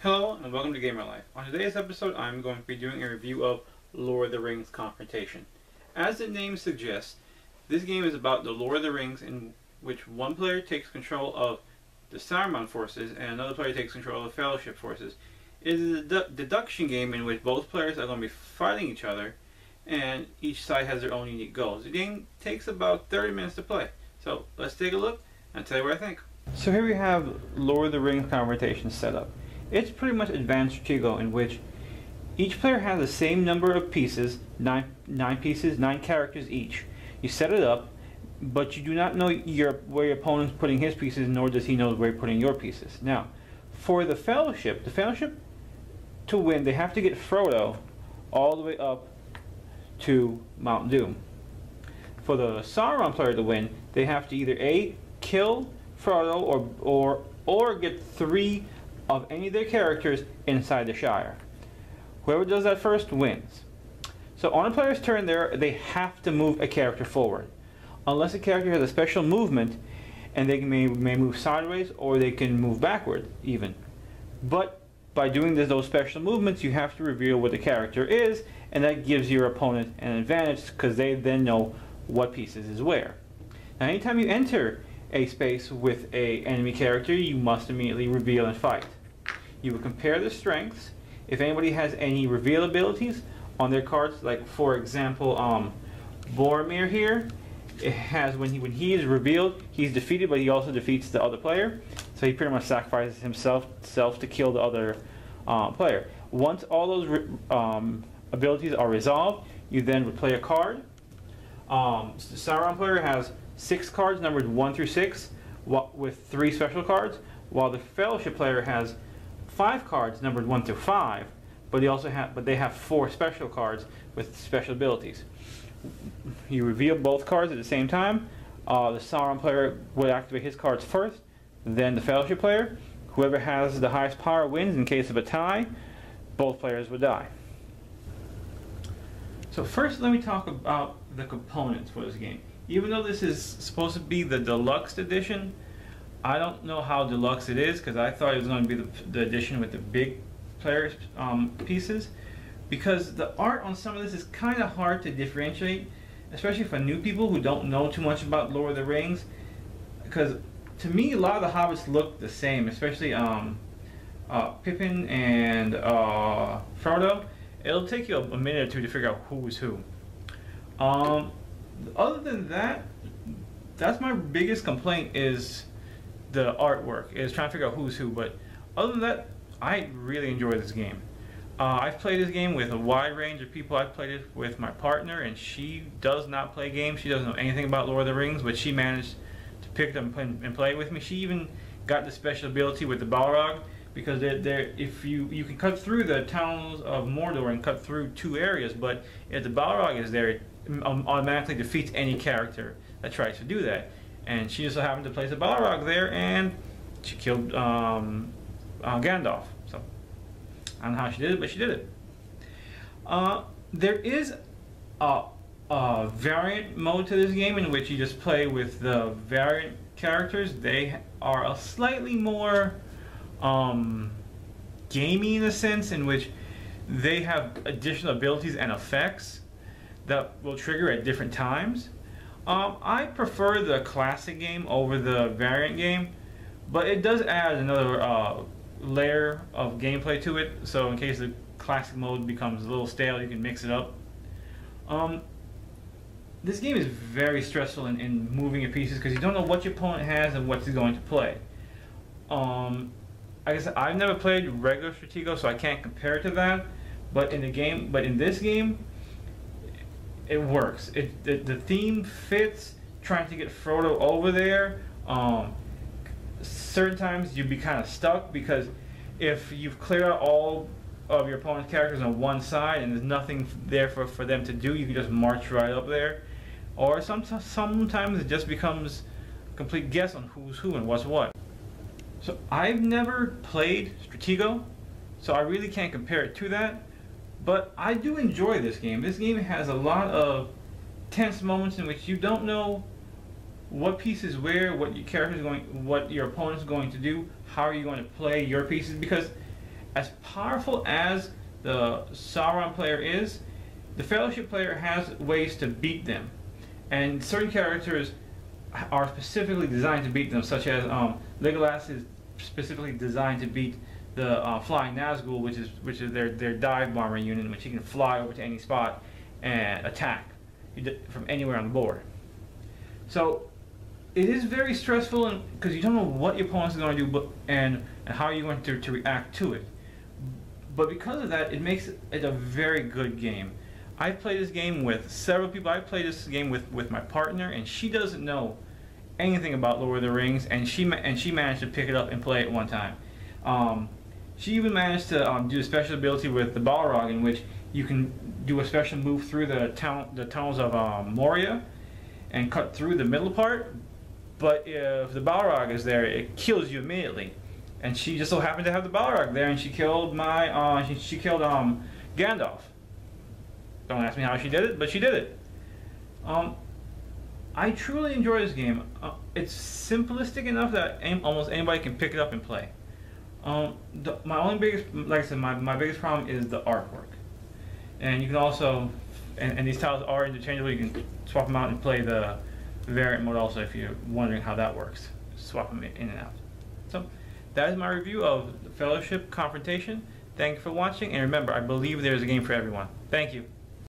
Hello and welcome to Gamer Life. On today's episode I'm going to be doing a review of Lord of the Rings Confrontation. As the name suggests, this game is about the Lord of the Rings in which one player takes control of the Saruman forces and another player takes control of the Fellowship forces. It is a deduction game in which both players are going to be fighting each other and each side has their own unique goals. The game takes about 30 minutes to play. So let's take a look and tell you what I think. So here we have Lord of the Rings Confrontation set up. It's pretty much advanced Stratego in which each player has the same number of pieces, nine pieces, 9 characters each. You set it up, but you do not know where your opponent's putting his pieces, nor does he know where you're putting your pieces. Now, for the Fellowship to win, they have to get Frodo all the way up to Mount Doom. For the Sauron player to win, they have to either A, kill Frodo or get 3 of any of their characters inside the Shire. Whoever does that first wins. So on a player's turn they have to move a character forward. Unless a character has a special movement and they may move sideways or they can move backward even. But by doing those special movements you have to reveal what the character is, and that gives your opponent an advantage because they then know what pieces is where. Now anytime you enter a space with a enemy character, you must immediately reveal and fight. You will compare the strengths. If anybody has any reveal abilities on their cards, like for example Boromir here, it has when he is revealed, he's defeated, but he also defeats the other player, so he pretty much sacrifices himself to kill the other player. Once all those abilities are resolved, you then would play a card. The Sauron player has 6 cards numbered 1 through 6 with 3 special cards, while the Fellowship player has 5 cards numbered 1 through 5, but they have 4 special cards with special abilities. You reveal both cards at the same time. The Sauron player would activate his cards first, then the Fellowship player. Whoever has the highest power wins. In case of a tie, both players would die. So first let me talk about the components for this game. Even though this is supposed to be the deluxe edition, I don't know how deluxe it is because I thought it was going to be the edition with the big player pieces, because the art on some of this is kind of hard to differentiate, especially for new people who don't know too much about Lord of the Rings, because to me a lot of the hobbits look the same, especially Pippin and Frodo. It'll take you a minute or two to figure out who's who. Other than that, that's my biggest complaint, is the artwork, is trying to figure out who's who. But other than that, I really enjoy this game. I've played this game with a wide range of people. I've played it with my partner, and she does not play games. She doesn't know anything about Lord of the Rings, but she managed to pick them and play it with me. She even got the special ability with the Balrog, because if you can cut through the towns of Mordor and cut through 2 areas, but if the Balrog is there, it automatically defeats any character that tries to do that. And she just so happened to place a Balrog there, and she killed Gandalf. So I don't know how she did it, but she did it. There is a variant mode to this game in which you just play with the variant characters. They are a slightly more gamey in a sense, in which they have additional abilities and effects that will trigger at different times. I prefer the classic game over the variant game, but it does add another layer of gameplay to it, so in case the classic mode becomes a little stale, you can mix it up. This game is very stressful in moving your pieces because you don't know what your opponent has and what he's going to play. Like I said, I've never played regular Stratego, so I can't compare it to that. But in this game, it works. The theme fits. Trying to get Frodo over there. Certain times you'd be kind of stuck, because if you've cleared out all of your opponent's characters on one side and there's nothing there for them to do, you can just march right up there. Or sometimes it just becomes a complete guess on who's who and what's what. So I've never played Stratego, so I really can't compare it to that. But I do enjoy this game. This game has a lot of tense moments in which you don't know what piece is where, what your character is going, what your opponent is going to do, how are you going to play your pieces, because as powerful as the Sauron player is, the Fellowship player has ways to beat them, and certain characters are specifically designed to beat them, such as Legolas is specifically designed to beat the Flying Nazgul, which is their dive bomber unit, in which he can fly over to any spot and attack from anywhere on the board. So it is very stressful because you don't know what your opponent is going to do and how you're going to react to it. But because of that, it makes it a very good game. I played this game with several people. I played this game with my partner, and she doesn't know anything about Lord of the Rings, and she managed to pick it up and play it one time. She even managed to do a special ability with the Balrog, in which you can do a special move through the tunnels of Moria and cut through the middle part. But if the Balrog is there, it kills you immediately. And she just so happened to have the Balrog there, and she killed she killed Gandalf. Don't ask me how she did it, but she did it. I truly enjoy this game. It's simplistic enough that almost anybody can pick it up and play. My only biggest, like I said, my biggest problem is the artwork. And you can also, and these tiles are interchangeable. You can swap them out and play the variant mode also if you're wondering how that works. Swap them in and out. So that is my review of the Fellowship Confrontation. Thank you for watching, and remember, I believe there's a game for everyone. Thank you.